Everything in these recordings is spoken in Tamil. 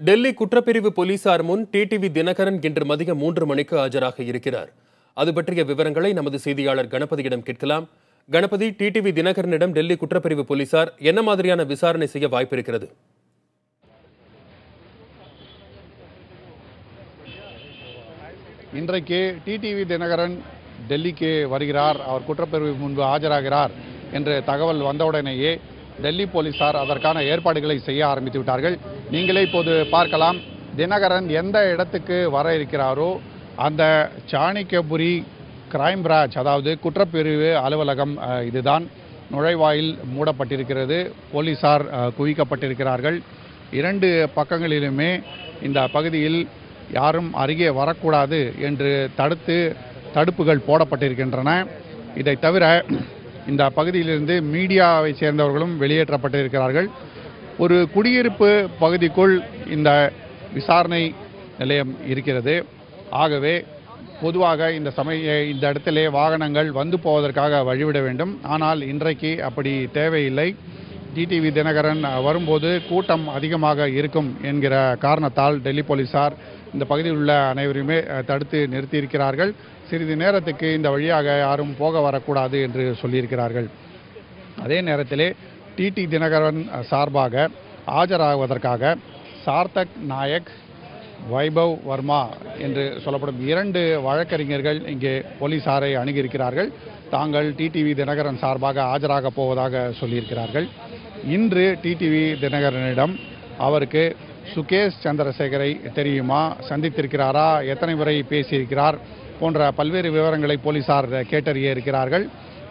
டெல்லி குற்றப்பிரிவு போலீசார் முன் டிடிவி தினகரன் இன்று மதியம் 3 மணிக்கு ஆஜராக இருக்கிறார். அது பற்றிய விவரங்களை நமது செய்தியாளர் கணபதியிடம் கேட்கலாம். கணபதி, டிடிவி தினகரனிடம் டெல்லி குற்றப்பிரிவு போலீசார் என்ன மாதிரியான விசாரணை செய்ய வாய்ப்பிருக்கிறது? இன்றைக்கு டிடிவி தினகரன் டெல்லிக்கு வருகிறார், அவர் குற்றப்பிரிவு முன்பு ஆஜராகிறார் என்று தகவல் வந்தவுடனேயே டெல்லி போலீசார் அதற்கான ஏற்பாடுகளை செய்ய ஆரம்பித்து விட்டார்கள். நீங்களே இப்போது பார்க்கலாம், தினகரன் எந்த இடத்துக்கு வர இருக்கிறாரோ அந்த சாணக்கியபுரி கிரைம் பிரான்ச், அதாவது குற்றப்பிரிவு அலுவலகம் இதுதான். நுழைவாயில் மூடப்பட்டிருக்கிறது, போலீசார் குவிக்கப்பட்டிருக்கிறார்கள். 2 பக்கங்களிலுமே இந்த பகுதியில் யாரும் அருகே வரக்கூடாது என்று தடுப்புகள் போடப்பட்டிருக்கின்றன. இதை தவிர இந்த பகுதியிலிருந்து மீடியாவை சேர்ந்தவர்களும் வெளியேற்றப்பட்டிருக்கிறார்கள். ஒரு குடியிருப்பு பகுதிக்குள் இந்த விசாரணை நிலையம் இருக்கிறது. ஆகவே பொதுவாக இந்த இடத்திலே வாகனங்கள் வந்து போவதற்காக வழிவிட வேண்டும். ஆனால் இன்றைக்கு அப்படி தேவையில்லை. டிடிவி தினகரன் வரும்போது கூட்டம் அதிகமாக இருக்கும் என்கிற காரணத்தால் டெல்லி போலீசார் இந்த பகுதியில் உள்ள அனைவருமே தடுத்து நிறுத்தியிருக்கிறார்கள். சிறிது நேரத்துக்கு இந்த வழியாக யாரும் போக வரக்கூடாது என்று சொல்லியிருக்கிறார்கள். அதே நேரத்திலே டிடி தினகரன் சார்பாக ஆஜராவதற்காக சார்த்தக் நாயக், வைபவ் வர்மா என்று சொல்லப்படும் 2 வழக்கறிஞர்கள் இங்கே போலீசாரை அணுகியிருக்கிறார்கள். தாங்கள் டிடிவி தினகரன் சார்பாக ஆஜராக போவதாக சொல்லியிருக்கிறார்கள். இன்று டிடிவி தினகரனிடம் அவருக்கு சுகேஷ் சந்திரசேகரை தெரியுமா, சந்தித்திருக்கிறாரா, எத்தனை முறை பேசியிருக்கிறார் போன்ற பல்வேறு விவரங்களை போலீசார் கேட்டறிய இருக்கிறார்கள்.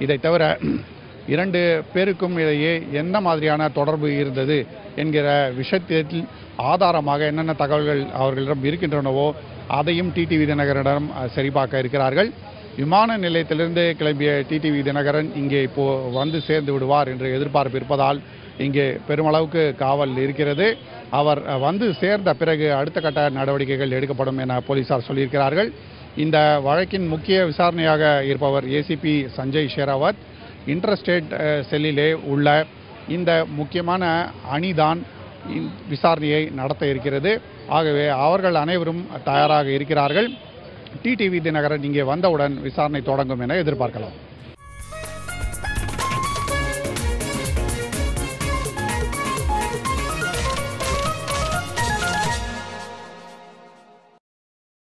இதை தவிர 2 பேருக்கும் இடையே என்ன மாதிரியான தொடர்பு இருந்தது என்கிற விஷயத்தில் ஆதாரமாக என்னென்ன தகவல்கள் அவர்களிடம் இருக்கின்றனவோ அதையும் டிடிவி தினகரனிடம் சரிபார்க்க இருக்கிறார்கள். விமான நிலையத்திலிருந்து கிளம்பிய டிடிவி தினகரன் இங்கே வந்து சேர்ந்து விடுவார் என்று எதிர்பார்ப்பு இருப்பதால் இங்கே பெருமளவுக்கு காவல் இருக்கிறது. அவர் வந்து சேர்ந்த பிறகு அடுத்த கட்ட நடவடிக்கைகள் எடுக்கப்படும் என போலீசார் சொல்லியிருக்கிறார்கள். இந்த வழக்கின் முக்கிய விசாரணையாக இருப்பவர் ஏசிபி சஞ்சய் ஷெராவத். இன்டர்ஸ்டேட் செல்லிலே உள்ள இந்த முக்கியமான அணிதான் விசாரணையை நடத்த இருக்கிறது. ஆகவே அவர்கள் அனைவரும் தயாராக இருக்கிறார்கள். டிடிவி தினகரன் இங்கே வந்தவுடன் விசாரணை தொடங்கும் என எதிர்பார்க்கலாம்.